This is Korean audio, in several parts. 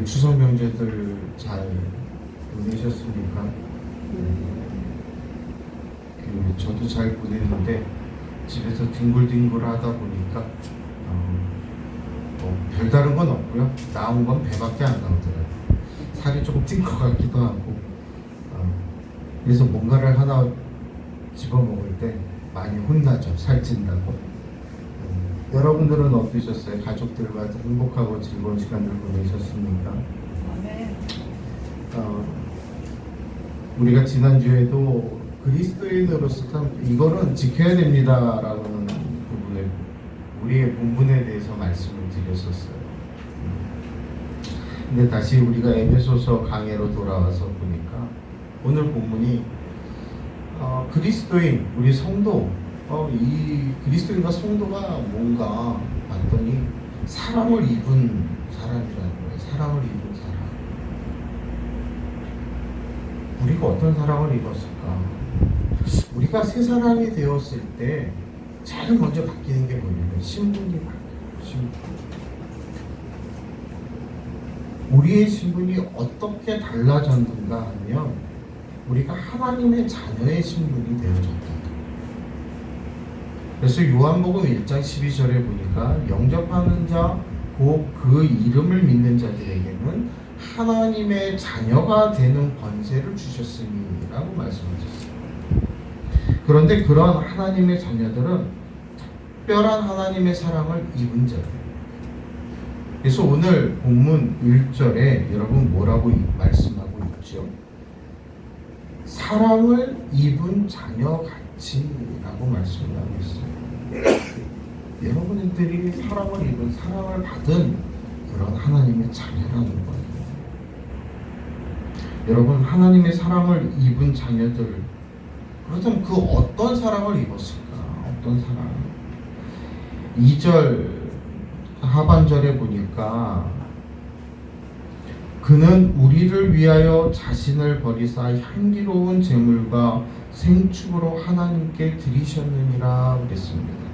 추석 명절들 잘 보내셨습니까? 저도 잘 보냈는데 집에서 뒹굴뒹굴 하다 보니까 별다른 건 없고요. 나온 건 배밖에 안 나오더라고요. 살이 조금 찐 것 같기도 하고 그래서 뭔가를 하나 집어먹을 때 많이 혼나죠. 살찐다고. 여러분들은 어떠셨어요? 가족들과 행복하고 즐거운 시간을 보내셨습니까? 네. 우리가 지난주에도 그리스도인으로서 참 이거는 지켜야 됩니다라는 부분을 우리의 본분에 대해서 말씀을 드렸었어요. 근데 다시 우리가 에베소서 강해로 돌아와서 보니까 오늘 본문이 그리스도인, 우리 성도, 이 그리스도인과 성도가 뭔가 봤더니 사랑을 입은 사람이라는 거예요. 사랑을 입은 사람. 우리가 어떤 사랑을 입었을까? 우리가 새 사람이 되었을 때 제일 먼저 바뀌는 게 뭐냐면 신분이 바뀌어요. 신분. 우리의 신분이 어떻게 달라졌는가 하면 우리가 하나님의 자녀의 신분이 되어졌다. 그래서 요한복음 1장 12절에 보니까 영접하는 자, 곧 그 이름을 믿는 자들에게는 하나님의 자녀가 되는 권세를 주셨으니 라고 말씀하셨어요. 그런데 그런 하나님의 자녀들은 특별한 하나님의 사랑을 입은 자들. 그래서 오늘 본문 1절에 여러분 뭐라고 말씀하고 있죠? 사랑을 입은 자녀같이라고 말씀을 하고 있어요. 여러분들이 사랑을 입은, 사랑을 받은 그런 하나님의 자녀라는 거예요. 여러분, 하나님의 사랑을 입은 자녀들, 그렇다면 그 어떤 사랑을 입었을까? 어떤 사랑? 2절 하반절에 보니까 그는 우리를 위하여 자신을 버리사 향기로운 제물과 생축으로 하나님께 드리셨느니라 그랬습니다.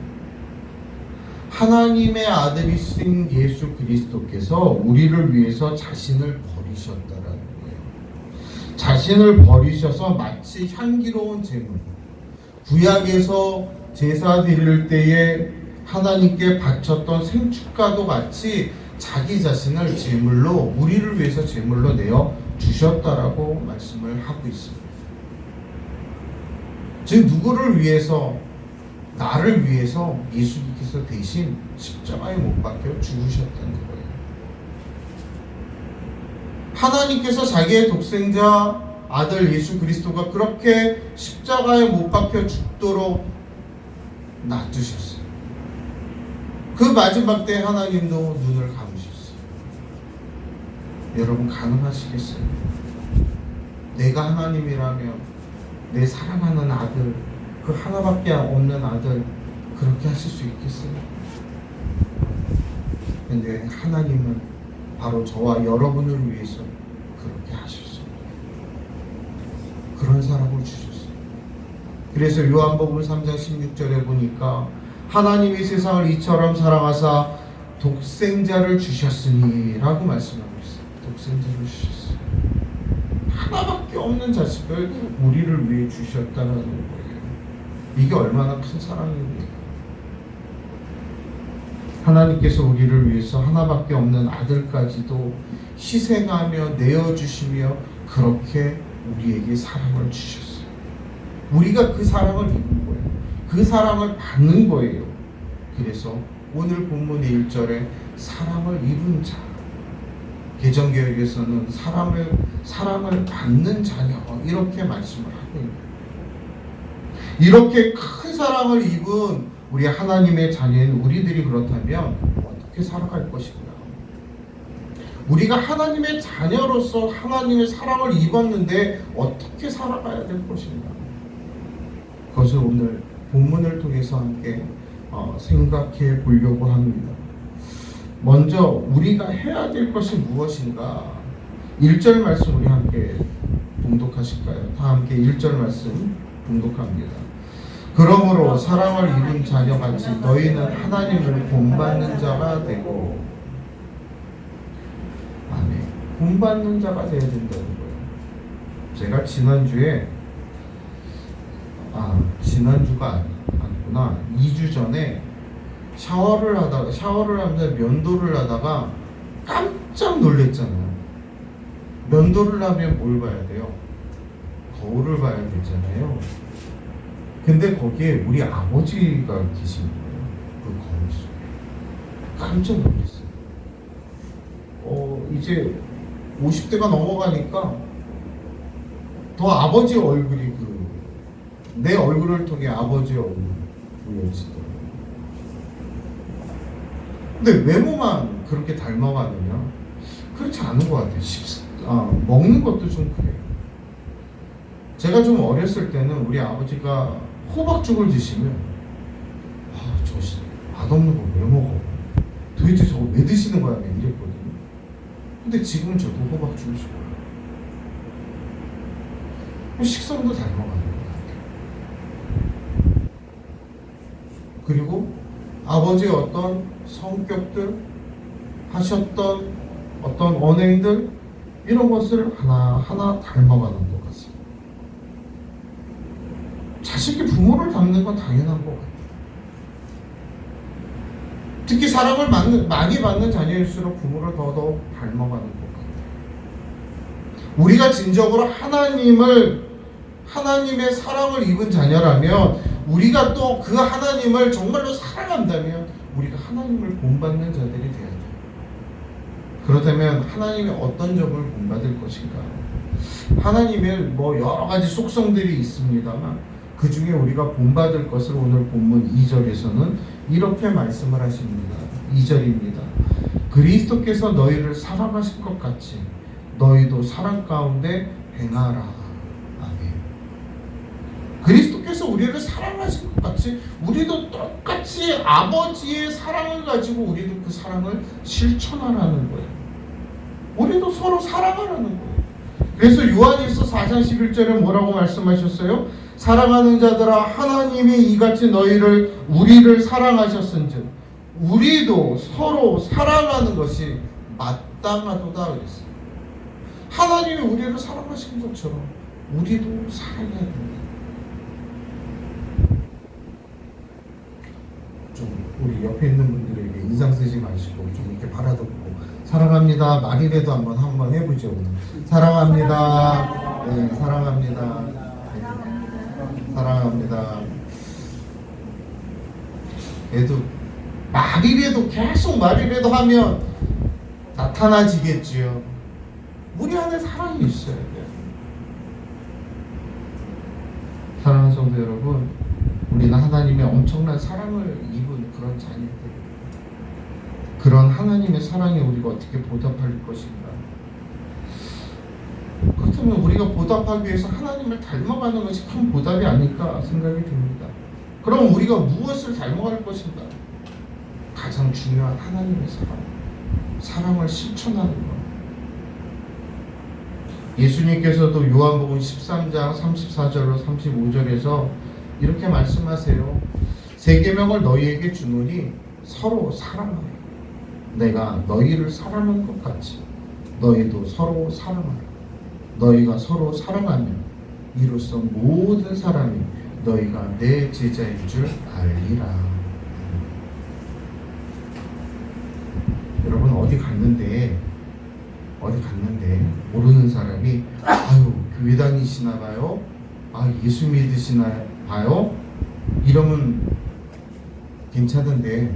하나님의 아들이신 예수 그리스도께서 우리를 위해서 자신을 버리셨다라는 거예요. 자신을 버리셔서 마치 향기로운 제물, 구약에서 제사 드릴 때에 하나님께 바쳤던 생축과도 같이 자기 자신을 제물로, 우리를 위해서 제물로 내어 주셨다라고 말씀을 하고 있습니다. 즉 누구를 위해서? 나를 위해서 예수님께서 대신 십자가에 못 박혀 죽으셨다는 거예요. 하나님께서 자기의 독생자 아들 예수 그리스도가 그렇게 십자가에 못 박혀 죽도록 놔두셨어요. 그 마지막 때 하나님도 눈을 감으셨어요. 여러분 가능하시겠어요? 내가 하나님이라면 내 사랑하는 아들, 그 하나밖에 없는 아들 그렇게 하실 수 있겠어요? 근데 하나님은 바로 저와 여러분을 위해서 그렇게 하셨어요. 그런 사랑을 주셨어요. 그래서 요한복음 3장 16절에 보니까 하나님이 세상을 이처럼 사랑하사 독생자를 주셨으니 라고 말씀하고 있어요. 독생자를 주셨어요. 하나밖에 없는 자식을 우리를 위해 주셨다는 거예요. 이게 얼마나 큰 사랑입니까? 하나님께서 우리를 위해서 하나밖에 없는 아들까지도 희생하며 내어주시며 그렇게 우리에게 사랑을 주셨어요. 우리가 그 사랑을 입은 거예요. 그 사랑을 받는 거예요. 그래서 오늘 본문의 1절에 사랑을 입은 자, 개정개혁에서는 사랑을 받는 자녀 이렇게 말씀을 하고 있는 거예요. 이렇게 큰 사랑을 입은 우리 하나님의 자녀인 우리들이 그렇다면 어떻게 살아갈 것인가? 우리가 하나님의 자녀로서 하나님의 사랑을 입었는데 어떻게 살아가야 될 것인가? 그것을 오늘 본문을 통해서 함께 생각해 보려고 합니다. 먼저 우리가 해야 될 것이 무엇인가? 1절 말씀 우리 함께 봉독하실까요? 다 함께 1절 말씀 봉독합니다. 그러므로 사랑을 입은 자녀같이 너희는 하나님을 본받는 자가 되고. 아멘. 본받는 자가 되어야 된다는 거예요. 제가 지난주가 아니구나. 2주 전에 샤워를 하면서 면도를 하다가 깜짝 놀랐잖아요. 면도를 하면 뭘 봐야 돼요? 거울을 봐야 되잖아요. 근데 거기에 우리 아버지가 계신 거예요. 그 거울 속에. 깜짝 놀랐어요. 이제 50대가 넘어가니까 더 아버지 얼굴이 내 얼굴을 통해 아버지 얼굴이 보여지더라고요. 근데 외모만 그렇게 닮아가느냐? 그렇지 않은 것 같아요. 먹는 것도 좀 그래요. 제가 좀 어렸을 때는 우리 아버지가 호박죽을 드시면 저 맛없는 거 왜 먹어? 도대체 저거 왜 드시는 거야? 이랬거든요. 근데 지금 저도 호박죽을 좋아해요. 식성도 닮아가는 것 같아요. 그리고 아버지의 어떤 성격들, 하셨던 어떤 언행들, 이런 것을 하나하나 닮아가는 것 같습니다. 자식이 부모를 닮는 건 당연한 것 같아요. 특히 사랑을 많이 받는 자녀일수록 부모를 더더욱 닮아가는 것 같아요. 우리가 진정으로 하나님의 사랑을 입은 자녀라면, 우리가 또 그 하나님을 정말로 사랑한다면 우리가 하나님을 본받는 자들이 되어야 돼요. 그렇다면 하나님의 어떤 점을 본받을 것인가? 하나님의 여러 가지 속성들이 있습니다만 그 중에 우리가 본받을 것을 오늘 본문 2절에서는 이렇게 말씀을 하십니다. 2절입니다. 그리스도께서 너희를 사랑하신 것 같이 너희도 사랑 가운데 행하라. 아멘. 그리스도께서 우리를 사랑하신 것 같이 우리도 똑같이 아버지의 사랑을 가지고 우리도 그 사랑을 실천하라는 거예요. 우리도 서로 사랑하라는 거예요. 그래서 요한일서 4장 11절에 뭐라고 말씀하셨어요? 사랑하는 자들아, 하나님이 이같이 우리를 사랑하셨은즉 우리도 서로 사랑하는 것이 마땅하도다 그랬어요. 하나님이 우리를 사랑하신 것처럼 우리도 사랑해야 됩니다. 좀 우리 옆에 있는 분들에게 인상 쓰지 마시고 좀 이렇게 바라보고 사랑합니다 말이라도 한번 해보죠. 오늘. 사랑합니다. 네, 사랑합니다. 네, 사랑합니다. 그래도 계속 말이라도 하면 나타나지겠지요. 우리 안에 사랑이 있어야 돼요. 사랑하는 성도 여러분, 우리는 하나님의 엄청난 사랑을 입은 그런 자녀들, 그런 하나님의 사랑에 우리가 어떻게 보답할 것인가? 그렇다면 우리가 보답하기 위해서 하나님을 닮아가는 것이 큰 보답이 아닐까 생각이 듭니다. 그럼 우리가 무엇을 닮아갈 것인가? 가장 중요한 하나님의 사랑을 실천하는 것. 예수님께서도 요한복음 13장 34절로 35절에서 이렇게 말씀하세요. 새 계명을 너희에게 주노니 서로 사랑하라. 내가 너희를 사랑한 것 같이 너희도 서로 사랑하라. 너희가 서로 사랑하면 이로써 모든 사람이 너희가 내 제자인 줄 알리라. 여러분 어디 갔는데 모르는 사람이 교회 다니시나 봐요. 예수 믿으시나 봐요. 이러면 괜찮은데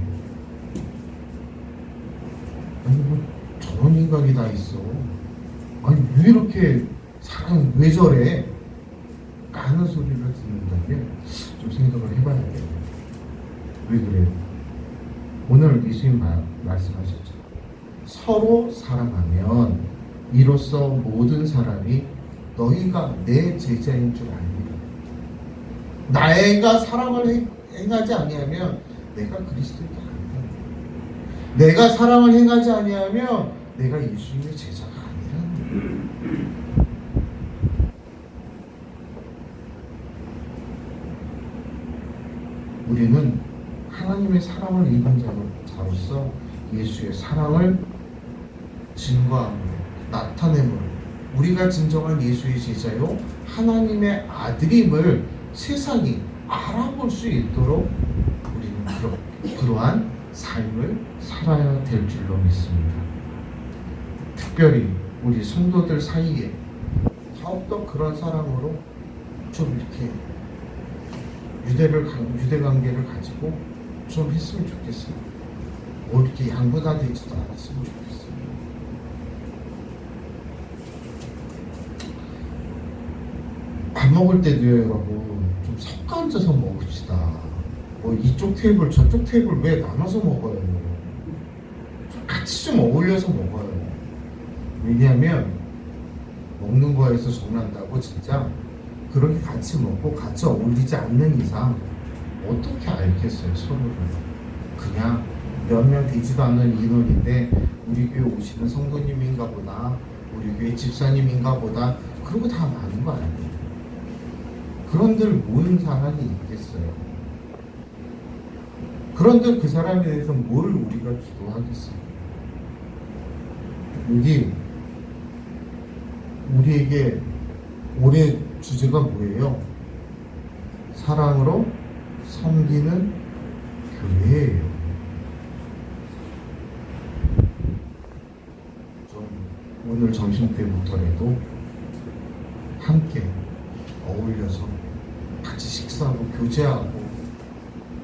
저런 인간이 다 있어. 왜 이렇게 사람 왜 저래? 하는 소리를 듣는다면 좀 생각을 해봐야 돼요. 왜 그래요? 오늘 예수님 말씀하셨죠. 서로 사랑하면 이로써 모든 사람이 너희가 내 제자인 줄 알리라. 내가 사랑을 행하지 아니하면 내가 그리스도가 아니다. 내가 사랑을 행하지 아니하면 내가 예수님의 제자가 아니라. 우리는 하나님의 사랑을 입은 자로서 예수의 사랑을 증거하는 것, 나타내므로 우리가 진정한 예수의 제자요 하나님의 아들임을 세상이 알아볼 수 있도록 우리는 그러한 삶을 살아야 될 줄로 믿습니다. 특별히 우리 성도들 사이에 더욱더 그런 사랑으로 좀 이렇게 유대 관계를 가지고 좀 했으면 좋겠어요. 뭐 이렇게 양분화되지도 않았으면 좋겠어요. 밥 먹을 때도요, 여러분, 좀 섞어 앉아서 먹읍시다. 뭐 이쪽 테이블 저쪽 테이블 왜 나눠서 먹어요? 같이 좀 어울려서 먹어요. 왜냐하면 먹는 거에서 정난다고 진짜 그렇게 같이 먹고 같이 어울리지 않는 이상 어떻게 알겠어요, 서로를. 그냥 몇 명 되지도 않는 인원인데 우리 교회 오시는 성도님인가 보다, 우리 교회 집사님인가 보다, 그러고 다 많은 거 아니에요. 그런들 모인 사람이 있겠어요. 그런데 그 사람에 대해서 뭘 우리가 기도하겠어요. 여기 우리에게 올해 주제가 뭐예요? 사랑으로 섬기는 교회예요. 좀 오늘 점심 때부터라도 함께 어울려서 같이 식사하고 교제하고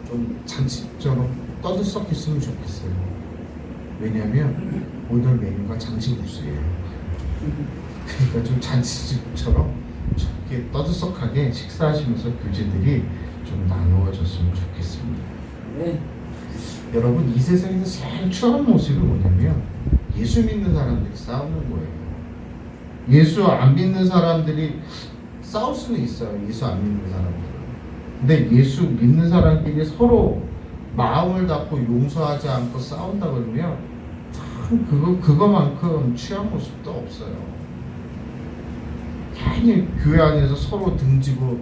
좀 잔치처럼 떠들썩했으면 좋겠어요. 왜냐하면 오늘 메뉴가 잔치국수예요. 그러니까 좀 잔치집처럼 저렇게 떠들썩하게 식사하시면서 교제들이 좀 나누어졌으면 좋겠습니다. 네. 여러분, 이 세상에서 제일 추한 모습이 뭐냐면 예수 믿는 사람들이 싸우는 거예요. 예수 안 믿는 사람들이 싸울 수는 있어요. 예수 안 믿는 사람들은. 근데 예수 믿는 사람끼리 서로 마음을 닫고 용서하지 않고 싸운다 그러면 참 그거만큼 취한 모습도 없어요. 괜히 교회 안에서 서로 등지고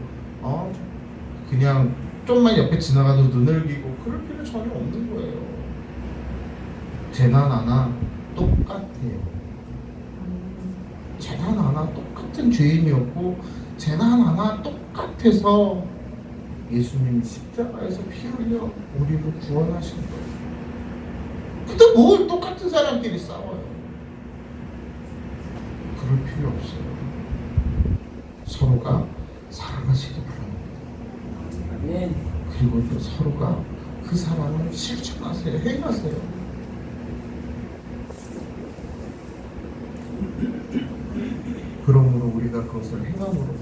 그냥 좀만 옆에 지나가도 눈을기고 그럴 필요 전혀 없는 거예요. 재난 하나 똑같아요. 재난 하나 똑같은 죄인이었고 재난 하나 똑같아서 예수님이 십자가에서 피 흘려 우리를 구원하신 거예요. 근데 뭘 똑같은 사람끼리 싸워요? 그럴 필요 없어요. 서로가 사랑하시기 바랍니다. 네. 그리고 또 서로가 그 사랑을 실천하세요. 행하세요. 그러므로 우리가 그것을 행함으로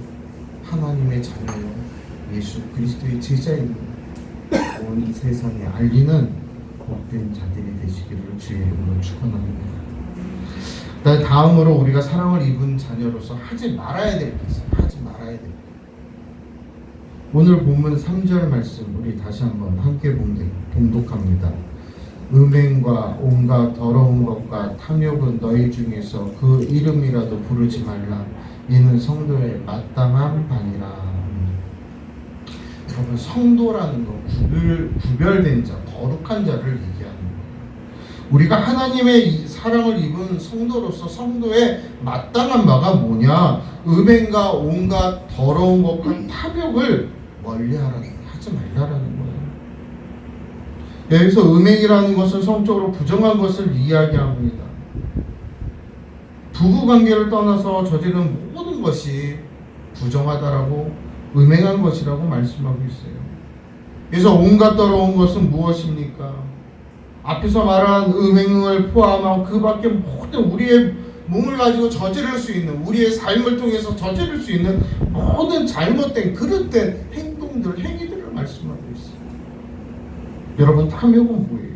하나님의 자녀요 예수 그리스도의 제자인 온 세상에 알리는 복된 자들이 되시기를 주의 이름으로 축원합니다. 다음으로 우리가 사랑을 입은 자녀로서 하지 말아야 될 게 있어요. 하지 말아야 될 게. 오늘 본문 3절 말씀 우리 다시 한번 함께 봉독합니다. 음행과 온갖 더러운 것과 탐욕은 너희 중에서 그 이름이라도 부르지 말라. 이는 성도의 마땅한 반이라. 여러분, 성도라는 건 구별된 자, 거룩한 자를 얘기하는 거예요. 우리가 하나님의 사랑을 입은 성도로서 성도의 마땅한 바가 뭐냐? 음행과 온갖 더러운 것과 탐욕을 멀리하지 말라라는 거예요. 여기서 음행이라는 것은 성적으로 부정한 것을 이야기합니다. 부부관계를 떠나서 저지른 모든 것이 부정하다라고 음행한 것이라고 말씀하고 있어요. 그래서 온갖 더러운 것은 무엇입니까? 앞에서 말한 음행을 포함한 그 밖에 모든 우리의 몸을 가지고 저지를 수 있는, 우리의 삶을 통해서 저지를 수 있는 모든 잘못된 그릇된 행동들, 행위들을 말씀하고 있어요. 여러분, 탐욕은 뭐예요?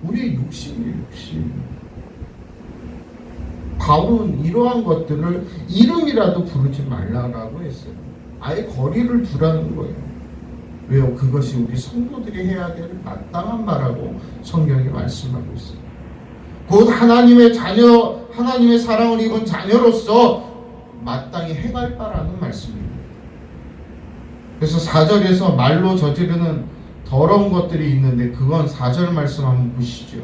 우리의 욕심이에요. 욕심. 바울은 이러한 것들을 이름이라도 부르지 말라라고 했어요. 아예 거리를 두라는 거예요. 왜요? 그것이 우리 성도들이 해야 될 마땅한 바라고 성경이 말씀하고 있어요. 곧 하나님의 자녀, 하나님의 사랑을 입은 자녀로서 마땅히 행할 바라는 말씀입니다. 그래서 4절에서 말로 저지르는 더러운 것들이 있는데 그건 4절 말씀 한번 보시죠.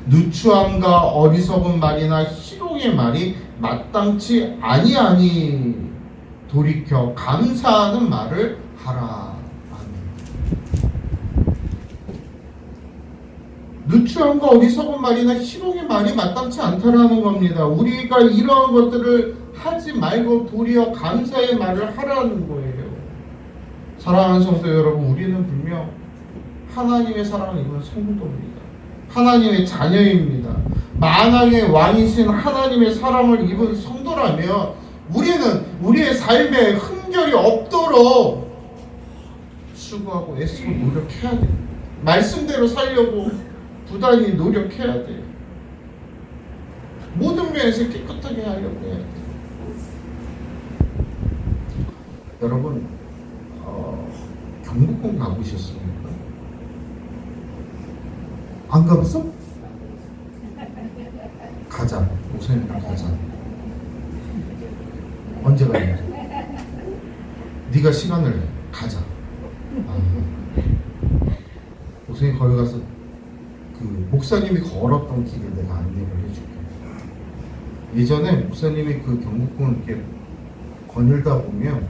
누추함과 어리석은 말이나 희롱의 말이 마땅치 아니하니 돌이켜 감사하는 말을 하라. 누추함과 어리석은 말이나 희롱의 말이 마땅치 않다라는 겁니다. 우리가 이러한 것들을 하지 말고 도리어 감사의 말을 하라는 거예요. 사랑하는 성도 여러분, 우리는 분명 하나님의 사랑을 입은 성도입니다. 하나님의 자녀입니다. 만왕의 왕이신 하나님의 사랑을 입은 성도라면 우리는 우리의 삶에 흠결이 없도록 수고하고 애쓰고 노력해야 돼요. 말씀대로 살려고 부단히 노력해야 돼요. 모든 면에서 깨끗하게 하려고 해야 돼요. 여러분, 경복궁 가보셨습니까? 안 가봤어? 가자. 목사님이랑 가자. 언제 가냐? 네가 시간을 내. 가자. 목사님 거기 가서 그 목사님이 걸었던 길을 내가 안내를 해줄게. 예전에 목사님이 그 경복궁을 이렇게 거닐다 보면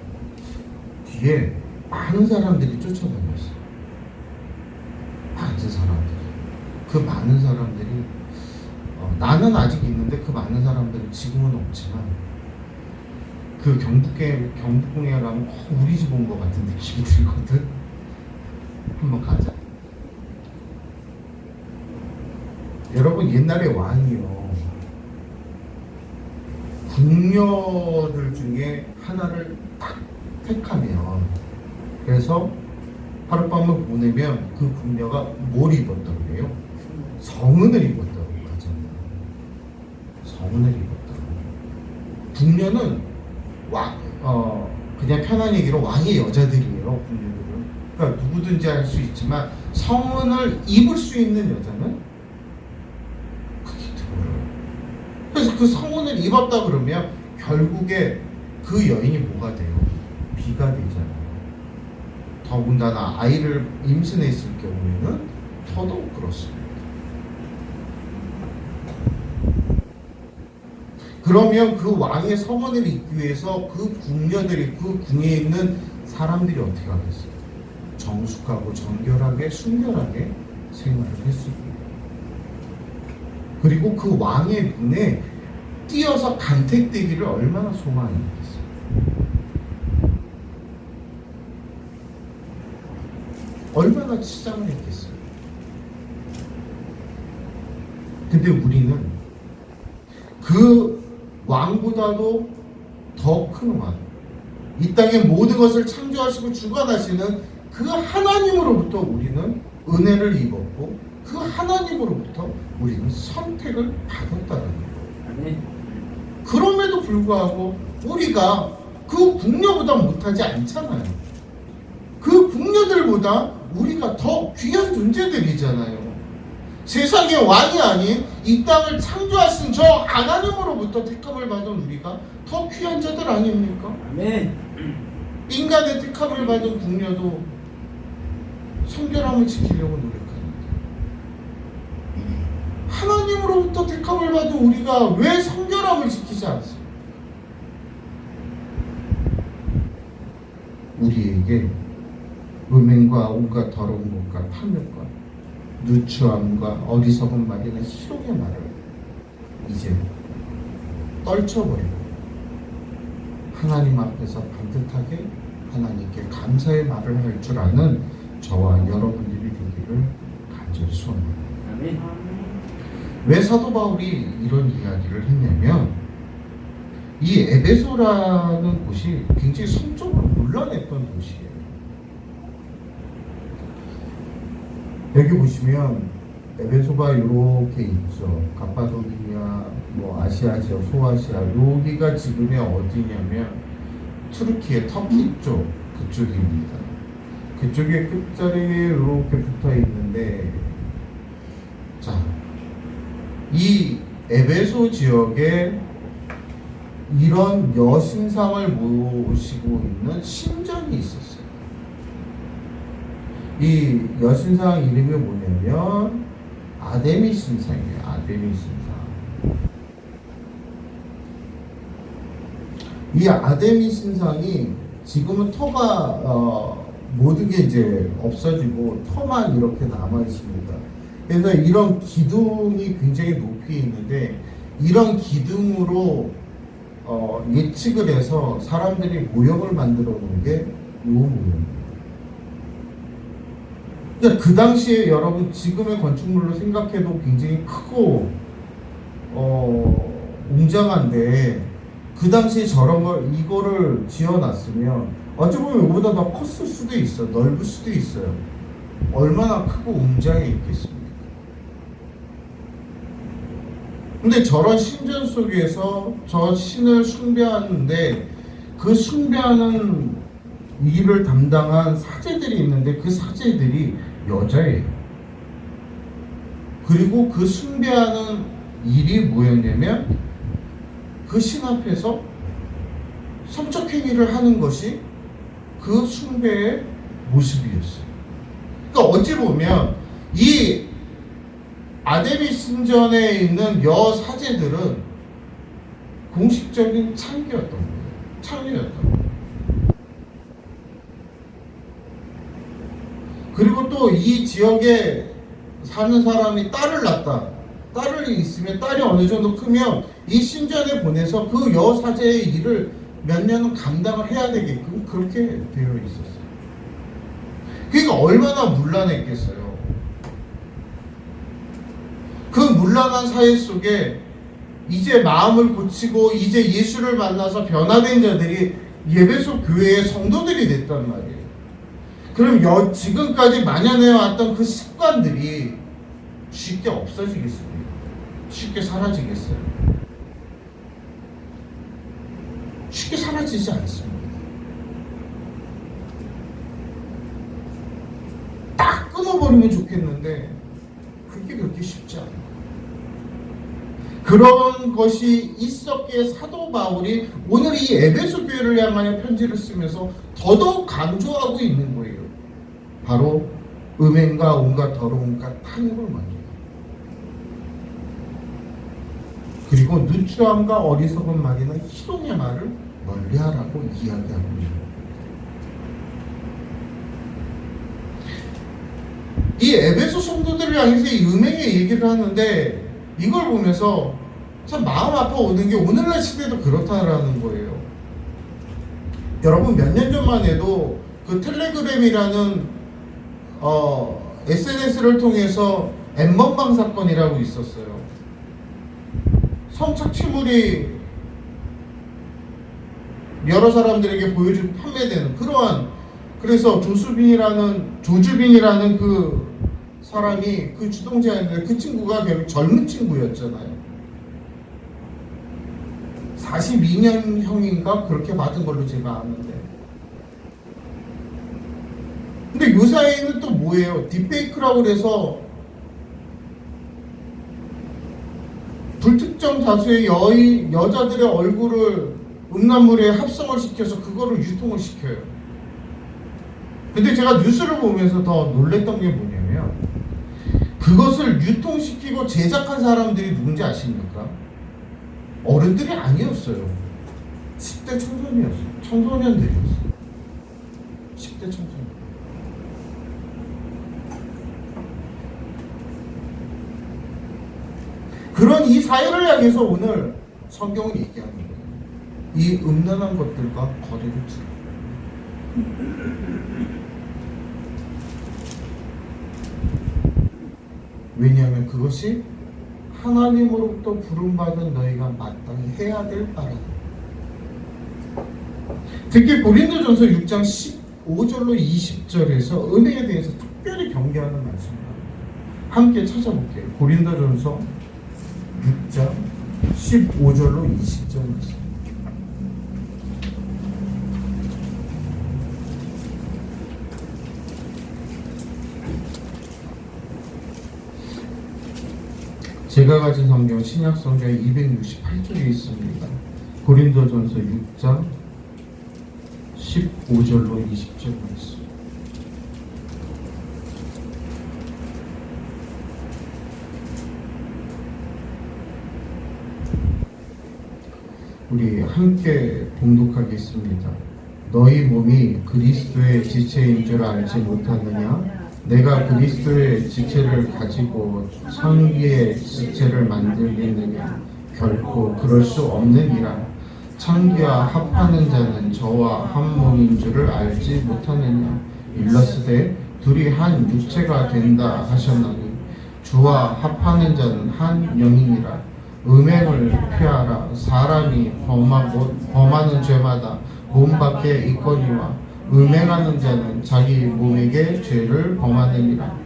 뒤에 많은 사람들이 쫓아다녔어요. 많은 사람들이. 그 많은 사람들이 나는 아직 있는데 그 많은 사람들은 지금은 없지만 그 경복궁에 가면 우리 집 온 것 같은 느낌이 들거든. 한번 가자. 여러분, 옛날에 왕이요, 궁녀들 중에 하나를 딱 택하면, 그래서 하룻밤을 보내면 그 궁녀가 뭘 입었다고 해요? 성은을 입었다고 하잖아요. 성은을 입었다고. 궁녀는 그냥 편한 얘기로 왕의 여자들이에요. 궁녀들은. 그러니까 누구든지 할 수 있지만 성은을 입을 수 있는 여자는 그게 드물어요. 그래서 그 성은을 입었다 그러면 결국에 그 여인이 뭐가 돼요? 비가 되잖아요. 더군다나 아이를 임신했을 경우에는 더더욱 그렇습니다. 그러면 그 왕의 성원을 입기 위해서 그 궁녀들이, 그 궁에 있는 사람들이 어떻게 하겠어요? 정숙하고 정결하게 순결하게 생활을 했습니다. 그리고 그 왕의 눈에 띄어서 간택되기를 얼마나 소망했겠어요. 얼마나 치장을 했겠어요. 근데 우리는 그 왕보다도 더 큰 왕, 이 땅의 모든 것을 창조하시고 주관하시는 그 하나님으로부터 우리는 은혜를 입었고 그 하나님으로부터 우리는 선택을 받았다는 거예요. 그럼에도 불구하고 우리가 그 궁녀보다 못하지 않잖아요. 그 궁녀들보다 우리가 더 귀한 존재들이잖아요. 세상의 왕이 아닌 이 땅을 창조하신 저 하나님으로부터 택함을 받은 우리가 더 귀한 자들 아닙니까? 아멘. 인간의 택함을 받은 궁녀도 성결함을 지키려고 노력합니다. 하나님으로부터 택함을 받은 우리가 왜 성결함을 지키지 않습니까? 우리에게 음행과 온갖 더러운 것과 탐욕과 누추함과 어리석은 말이나 희롱의 말을 이제 떨쳐버리고 하나님 앞에서 반듯하게 하나님께 감사의 말을 할 줄 아는 저와 여러분들이 되기를 간절히 소원합니다. 왜 사도 바울이 이런 이야기를 했냐면 이 에베소라는 곳이 굉장히 성적으로 문란했던 곳이에요. 여기 보시면 에베소가 이렇게 있죠. 갑바도기아, 아시아 지역, 소아시아, 여기가 지금의 어디냐면 투르키의 터키 쪽 그쪽입니다. 그쪽에 끝자리에 이렇게 붙어 있는데, 자, 이 에베소 지역에 이런 여신상을 모시고 있는 신전이 있었어요. 이 여신상 이름이 뭐냐면 아데미 신상이에요. 아데미 신상. 이 아데미 신상이 지금은 터가 모든 게 이제 없어지고 터만 이렇게 남아 있습니다. 그래서 이런 기둥이 굉장히 높이 있는데 이런 기둥으로 예측을 해서 사람들이 모형을 만들어 놓은 게 이 모형입니다. 그러니까 그 당시에 여러분 지금의 건축물로 생각해도 굉장히 크고 웅장한데 그 당시에 저런 걸 이거를 지어놨으면 어찌 보면 이거보다 더 컸을 수도 있어, 넓을 수도 있어요. 얼마나 크고 웅장해 있겠습니까? 근데 저런 신전 속에서 저 신을 숭배하는데 그 숭배하는 일을 담당한 사제들이 있는데 그 사제들이 여자예요. 그리고 그 숭배하는 일이 뭐였냐면 그 신 앞에서 성적 행위를 하는 것이 그 숭배의 모습이었어요. 그러니까 어찌 보면 이 아데미 신전에 있는 여사제들은 공식적인 창기였던 거예요. 창녀였던 거예요. 그리고 또 이 지역에 사는 사람이 딸을 낳았다. 딸이 있으면 딸이 어느 정도 크면 이 신전에 보내서 그 여사제의 일을 몇 년은 감당을 해야 되게끔 그렇게 되어 있었어요. 그러니까 얼마나 문란했겠어요. 그 문란한 사회 속에 이제 마음을 고치고 이제 예수를 만나서 변화된 자들이 예배소 교회의 성도들이 됐단 말이에요. 그럼 지금까지 만연해 왔던 그 습관들이 쉽게 없어지겠습니까? 쉽게 사라지겠어요? 쉽게 사라지지 않습니다. 딱 끊어버리면 좋겠는데 그게 그렇게 쉽지 않아요. 그런 것이 있었기에 사도 바울이 오늘 이 에베소 교회를 향하여 편지를 쓰면서 더더욱 강조하고 있는 거예요. 바로 음행과 온갖 더러움과 탐욕을 먼저, 그리고 누추함과 어리석은 말이나 희롱의 말을 멀리하라고 이야기하고 있는 거예요. 이 에베소 성도들을 향해서 이 음행의 얘기를 하는데 이걸 보면서 참 마음 아파오는 게 오늘날 시대도 그렇다라는 거예요. 여러분 몇 년 전만 해도 그 텔레그램이라는 SNS를 통해서 N번방 사건이라고 있었어요. 성착취물이 여러 사람들에게 판매되는 그러한, 그래서 조주빈이라는 그 사람이 그 주동자였는데 그 친구가 결국 젊은 친구였잖아요. 42년형인가 그렇게 받은 걸로 제가 아는데. 근데 요사이는 또 뭐예요? 딥페이크라고 그래서 불특정 다수의 여자들의 얼굴을 음란물에 합성을 시켜서 그거를 유통을 시켜요. 근데 제가 뉴스를 보면서 더 놀랬던 게 뭐냐면 그것을 유통시키고 제작한 사람들이 누군지 아십니까? 어른들이 아니었어요. 10대 청소년들이었어요. 10대 청소년. 그런 이 사회를 향해서 오늘 성경은 얘기하는 거예요. 이 음란한 것들과 거리를 두라. 왜냐하면 그것이 하나님으로부터 부름받은 너희가 마땅히 해야 될 바라다. 특히 고린도전서 6장 15절로 20절에서 음행에 대해서 특별히 경계하는 말씀입니다. 함께 찾아볼게요. 고린도전서 6장 15절로 20절 말씀. 제가 가진 성경 신약 성경 268쪽에 있습니다. 고린도전서 6장 15절로 20절 말씀. 우리 함께 봉독하겠습니다. 너희 몸이 그리스도의 지체인 줄 알지 못하느냐? 내가 그리스도의 지체를 가지고 창기의 지체를 만들겠느냐? 결코 그럴 수 없느니라. 창기와 합하는 자는 저와 한 몸인 줄을 알지 못하느냐? 일러스되 둘이 한 육체가 된다 하셨나니 주와 합하는 자는 한 영이니라. 음행을 피하라. 사람이 범하는 죄마다 몸 밖에 있거니와 음행하는 자는 자기 몸에게 죄를 범하느니라.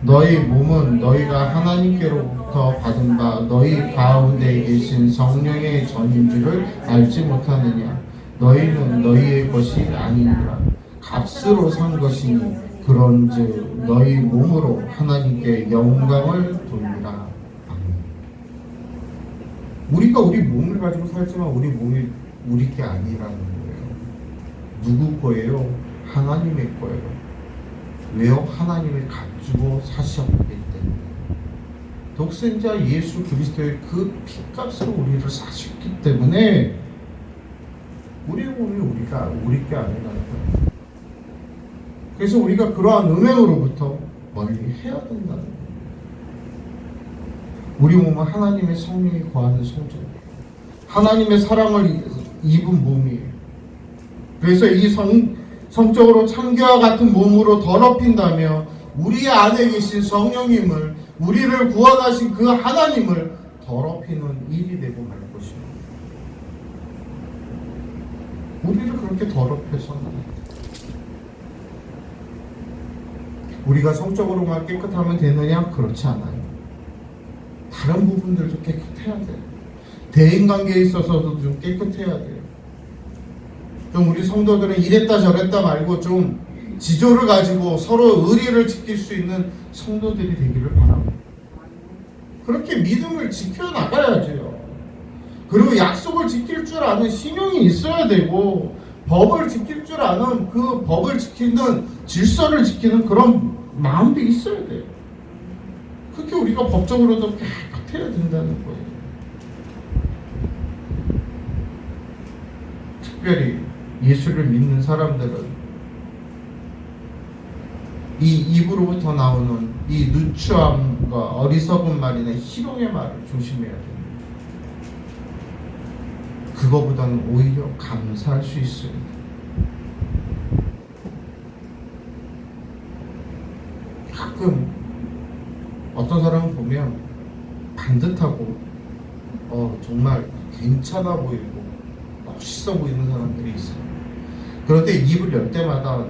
너희 몸은 너희가 하나님께로부터 받은 바 너희 가운데 계신 성령의 전인 줄을 알지 못하느냐. 너희는 너희의 것이 아니니라. 값으로 산 것이니 그런즉 너희 몸으로 하나님께 영광을 돌리라. 우리가 우리 몸을 가지고 살지만 우리 몸이 우리 게 아니라는 거예요. 누구 거예요? 하나님의 거예요. 왜요? 하나님을 가지고 사셨기 때문에. 독생자 예수 그리스도의 그 피값으로 우리를 사셨기 때문에 우리 몸이 우리 게 아니라는 거예요. 그래서 우리가 그러한 음행으로부터 멀리 해야 된다는 거예요. 우리 몸은 하나님의 성령이 거하는 성전이에요. 하나님의 사랑을 입은 몸이에요. 그래서 이 성적으로 창기와 같은 몸으로 더럽힌다며 우리 안에 계신 성령님을, 우리를 구원하신 그 하나님을 더럽히는 일이 되고 말 것입니다. 우리를 그렇게 더럽혀서는 우리가 성적으로만 깨끗하면 되느냐? 그렇지 않아요. 다른 부분들도 깨끗해야 돼요. 대인관계에 있어서도 좀 깨끗해야 돼요. 좀 우리 성도들은 이랬다 저랬다 말고 좀 지조를 가지고 서로 의리를 지킬 수 있는 성도들이 되기를 바랍니다. 그렇게 믿음을 지켜나가야죠. 그리고 약속을 지킬 줄 아는 신용이 있어야 되고 법을 지킬 줄 아는 그 법을 지키는 질서를 지키는 그런 마음도 있어야 돼요. 그렇게 우리가 법적으로도 깨끗해야 된다는 거예요. 특별히 예수를 믿는 사람들은 이 입으로부터 나오는 이 누추함과 어리석은 말이나 희롱의 말을 조심해야 됩니다. 그거보다는 오히려 감사할 수 있어요. 가끔 어떤 사람을 보면 반듯하고 정말 괜찮아 보이고 멋있어 보이는 사람들이 있어요. 그런데 입을 열 때마다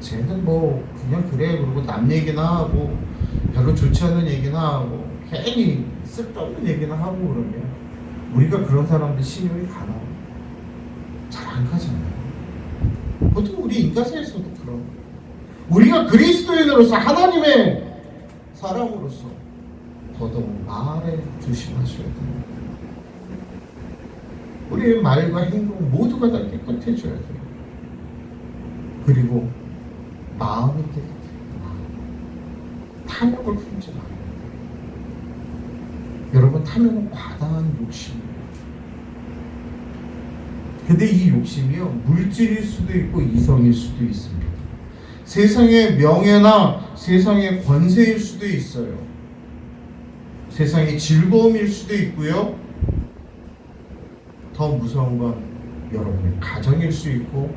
쟤는 뭐 그냥 그래, 그러고 남 얘기나 하고 별로 좋지 않은 얘기나 하고 괜히 쓸데없는 얘기나 하고 그러면 우리가 그런 사람들 신용이 가나? 잘 안 가잖아요. 보통 우리 인간사에서도 그런 우리가 그리스도인으로서 하나님의 사람으로서 더더욱 말에 조심하셔야 됩니다. 우리의 말과 행동 모두가 다 깨끗해져야 돼요. 그리고 마음이 깨끗해요. 탐욕을 품지 말아요. 여러분, 탐욕은 과다한 욕심이에요. 근데 이 욕심이요, 물질일 수도 있고 이성일 수도 있습니다. 세상의 명예나 세상의 권세일 수도 있어요. 세상의 즐거움일 수도 있고요. 더 무서운 건 여러분의 가정일 수 있고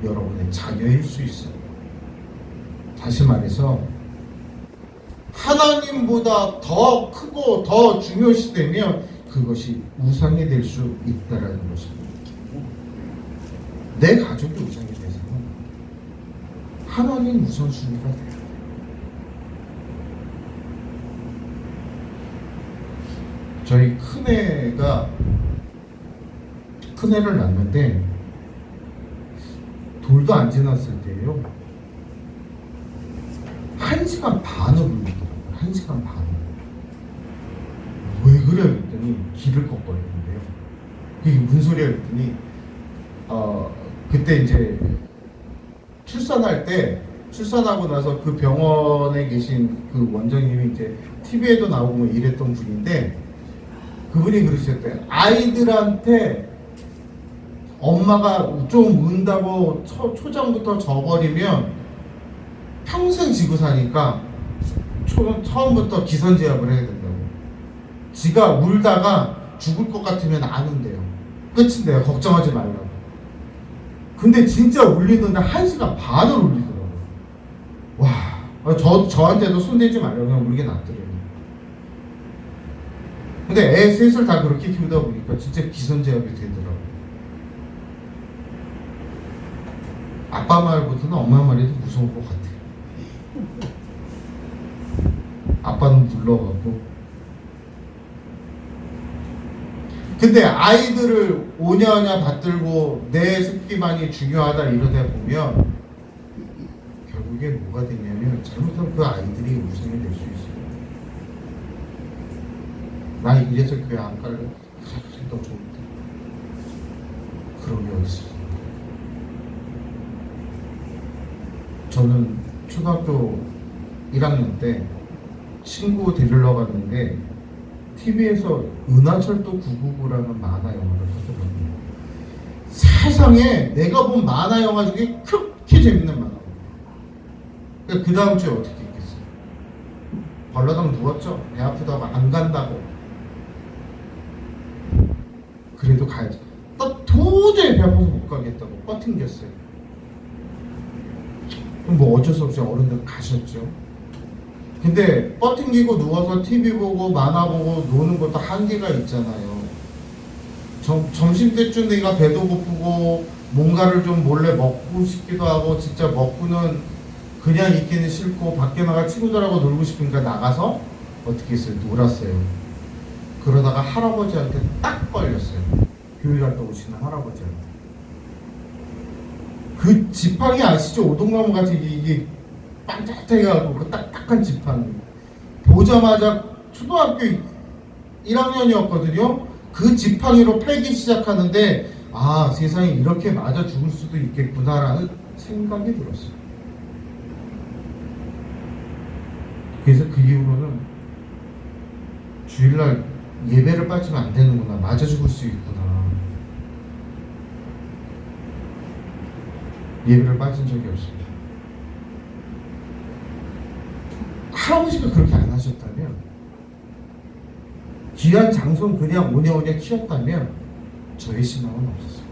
여러분의 자녀일 수 있어요. 다시 말해서 하나님보다 더 크고 더 중요시되면 그것이 우상이 될 수 있다는 것입니다. 내 가족이 우상이 돼서는 하나님 우선순위가 돼요. 저희 큰애를 낳는데 돌도 안 지났을 때예요. 1시간 반을 울리더라고요. 1시간 반. 왜 그래? 그랬더니 길을 걷거든요. 그게 무슨 소리야? 그랬더니 그때 이제 출산하고 나서 그 병원에 계신 그 원장님이 이제 TV에도 나오고 뭐 이랬던 분인데, 그분이 그러셨대요. 아이들한테 엄마가 좀 운다고 초장부터 져버리면 평생 지고 사니까 처음부터 기선제압을 해야 된다고. 지가 울다가 죽을 것 같으면 안 운대요. 끝인데요. 걱정하지 말라고. 근데 진짜 울리는데 1시간 반을 울리더라고요. 와, 저한테도 손대지 말라고 그냥 울게 놔두래요. 근데 애 셋을 다 그렇게 키우다 보니까 진짜 기선제압이 되더라고요. 아빠 말보다는 엄마 말이 더 무서운 것 같아요. 아빠는 물러가고. 근데 아이들을 오냐오냐 받들고 내 새끼만이 중요하다 이러다 보면 결국에 뭐가 되냐면 잘못하면 그 아이들이 우상이 될 수 있어요. 나 이래서 교회 안 갈래? 너 좋은데. 그런 게 어딨어. 저는 초등학교 1학년 때 친구 데리러 갔는데 TV에서 은하철도 999라는 만화 영화를 하더라고요. 세상에 내가 본 만화 영화 중에 그렇게 재밌는 만화. 그 다음 주에 어떻게 했겠어요? 벌러덩 누웠죠. 배 아프다고 안 간다고. 그래도 가야지. 나 도저히 배 아파서 못 가겠다고 뻗팅겼어요. 그럼 뭐 어쩔 수 없이 어른들 가셨죠. 근데 뻗팅기고 누워서 TV 보고 만화 보고 노는 것도 한계가 있잖아요. 점심때쯤 내가 배도 고프고 뭔가를 좀 몰래 먹고 싶기도 하고 진짜 먹고는 그냥 있기는 싫고 밖에 나가 친구들하고 놀고 싶으니까 나가서 어떻게 했어요? 놀았어요. 그러다가 할아버지한테 딱 걸렸어요. 교회 갔다 오시는 할아버지한테. 그 지팡이 아시죠? 오동나무 같이 이게 반짝해가지고 그 딱딱한 지팡이. 보자마자 초등학교 1학년이었거든요. 그 지팡이로 패기 시작하는데 아 세상에 이렇게 맞아 죽을 수도 있겠구나라는 생각이 들었어요. 그래서 그 이후로는 주일날 예배를 빠지면 안 되는구나. 맞아 죽을 수 있구나. 예배를 빠진 적이 없습니다. 할아버지가 그렇게 안 하셨다면, 귀한 장손 그냥 오냐오냐 키웠다면 저의 신앙은 없었어요.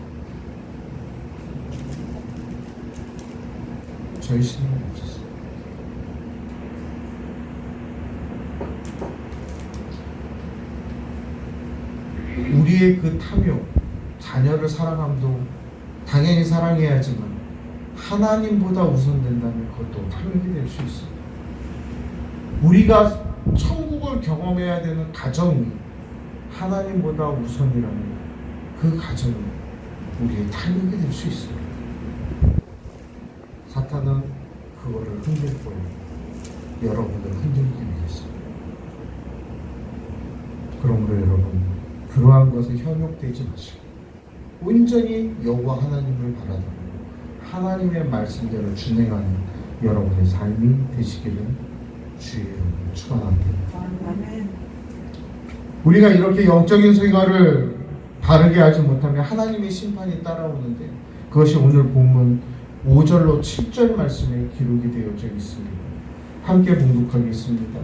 저의 신앙은 없었어요. 우리의 그 탐욕, 자녀를 사랑함도 당연히 사랑해야지만 하나님보다 우선된다면 그것도 탐욕이 될 수 있어요. 우리가 천국을 경험해야 되는 가정이 하나님보다 우선이라면 그 가정이 우리의 탐욕이 될 수 있어요. 사탄은 그거를 흔들 거예요. 여러분을 흔들기 위해서. 그러므로 여러분 그러한 것에 현혹되지 마시고 온전히 여호와 하나님을 바라보고 하나님의 말씀대로 준행하는 여러분의 삶이 되시기를 주의 이름으로 축원합니다. 우리가 이렇게 영적인 생활을 바르게 하지 못하면 하나님의 심판이 따라오는데 그것이 오늘 본문 5절로 7절 말씀에 기록이 되어져 있습니다. 함께 봉독하겠습니다.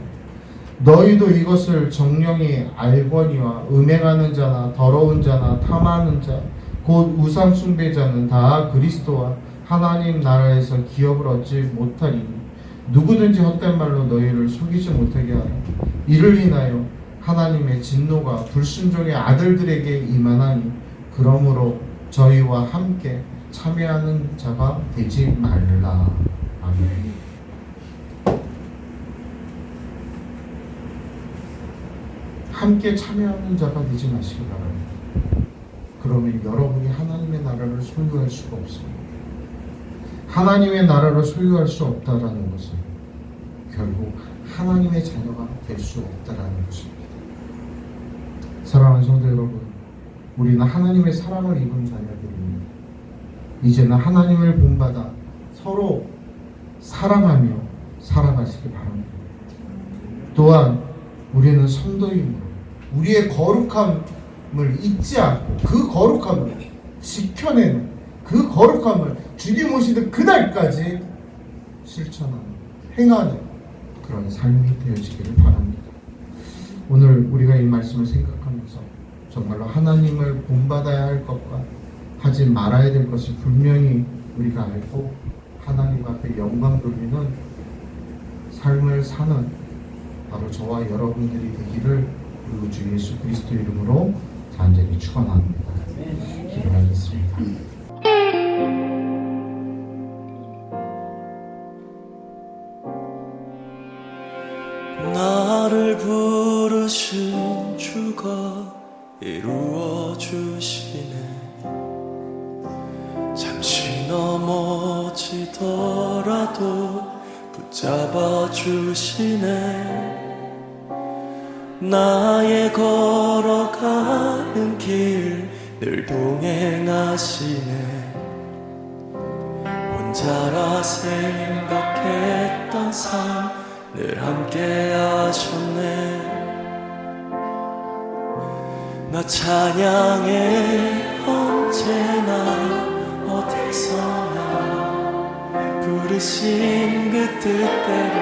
너희도 이것을 정령이 알거니와 음행하는 자나 더러운 자나 탐하는 자 곧 우상 숭배자는 다 그리스도와 하나님 나라에서 기업을 얻지 못하리니 누구든지 헛된 말로 너희를 속이지 못하게 하라. 이를 인하여 하나님의 진노가 불순종의 아들들에게 임하나니 그러므로 저희와 함께 참여하는 자가 되지 말라. 아멘. 함께 참여하는 자가 되지 마시기 바랍니다. 그러면 여러분이 하나님의 나라를 소유할 수가 없습니다. 하나님의 나라를 소유할 수 없다라는 것은 결국 하나님의 자녀가 될 수 없다라는 것입니다. 사랑하는 성도 여러분, 우리는 하나님의 사랑을 입은 자녀들입니다. 이제는 하나님을 본받아 서로 사랑하며 살아가시기 바랍니다. 또한 우리는 성도임으로 우리의 거룩함을 잊지 않고 그 거룩함을 지켜내는, 그 거룩함을 주님 오시는 그날까지 실천하는, 행하는 그런 삶이 되어지기를 바랍니다. 오늘 우리가 이 말씀을 생각하면서 정말로 하나님을 본받아야 할 것과 하지 말아야 될 것을 분명히 우리가 알고 하나님 앞에 영광 돌리는 삶을 사는 바로 저와 여러분들이 되기를 우리 주 예수 그리스도 이름으로 간절히 축원합니다. 기도하겠습니다. 나를 부르신 주가 이루어 주시네. 잠시 넘어지더라도 붙잡아 주시네. 나의 걸어가는 길 늘 동행하시네. 혼자라 생각했던 삶 늘 함께 하셨네. 나 찬양해 언제나 어디서나 부르신 그 뜻대로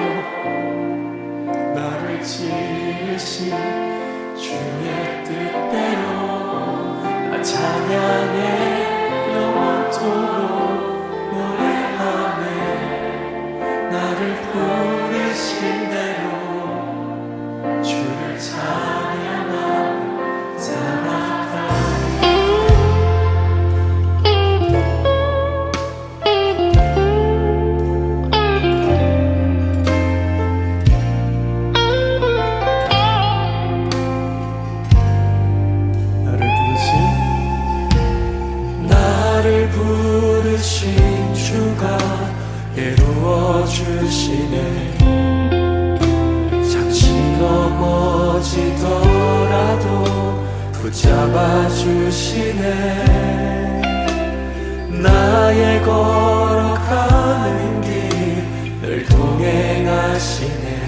나를 지으신 주의 뜻대로 나 찬양해 영원토록 노래하네. 나를 부르신 대로 주를 찬양하며 살아가네. 나를 부르신 주가 이루어 주시네. 잠시 넘어지더라도 붙잡아 주시네. 나의 걸어가는 길 늘 동행하시네.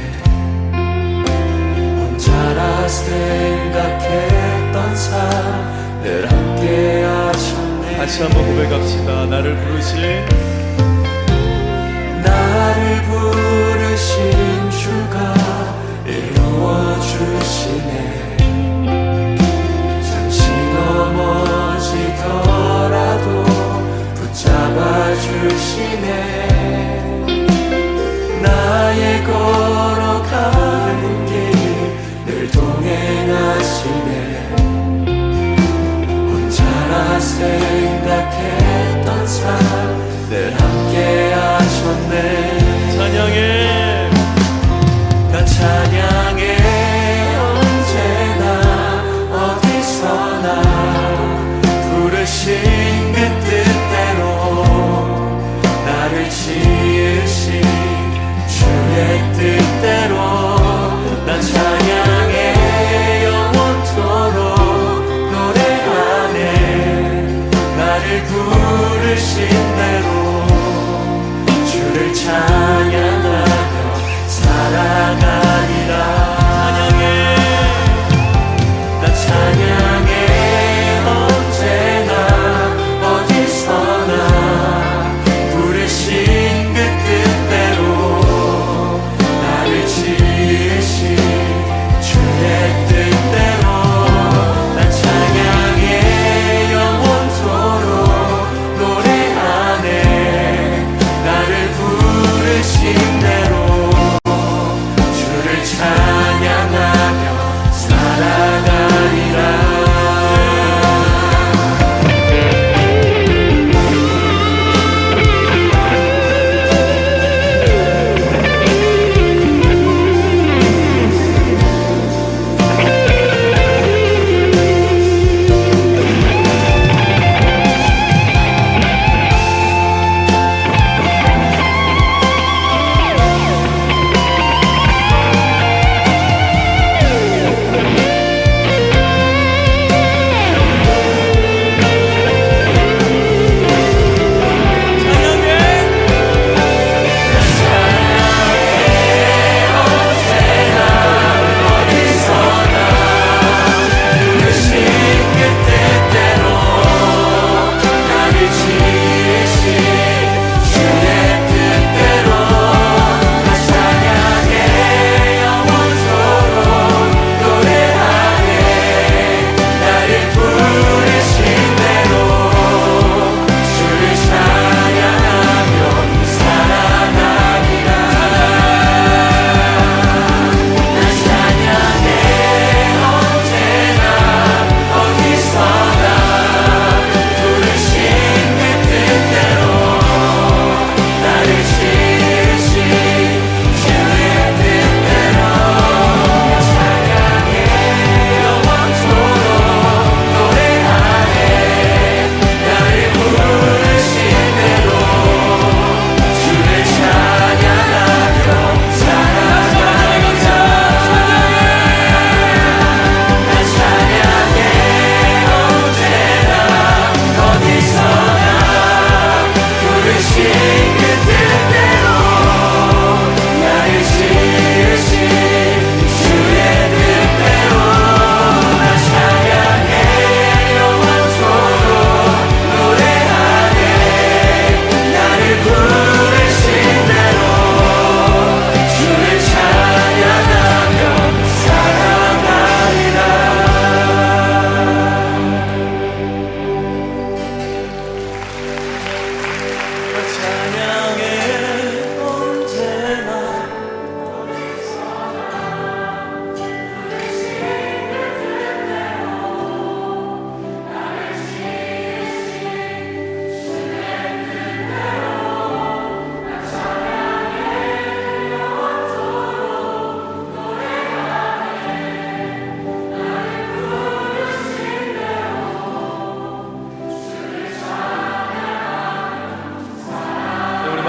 혼자라 생각했던 삶 늘 함께 하셨네. 다시 한번 고백합시다. 나를 부르신 주가 이루어 주시네. 잠시 넘어지더라도 붙잡아 주시네. 나의 걸어가는 길 늘 동행하시네. 혼자라 생각했던 삶 늘 함께 하셨네. 찬양해. 나 찬양해 언제나 어디서나 부르신 그 뜻대로 나를 지으신 주의 뜻대로 나 찬양해 영원토록 노래하네. 나를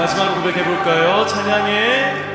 마지막으로 고백해 볼까요? 찬양해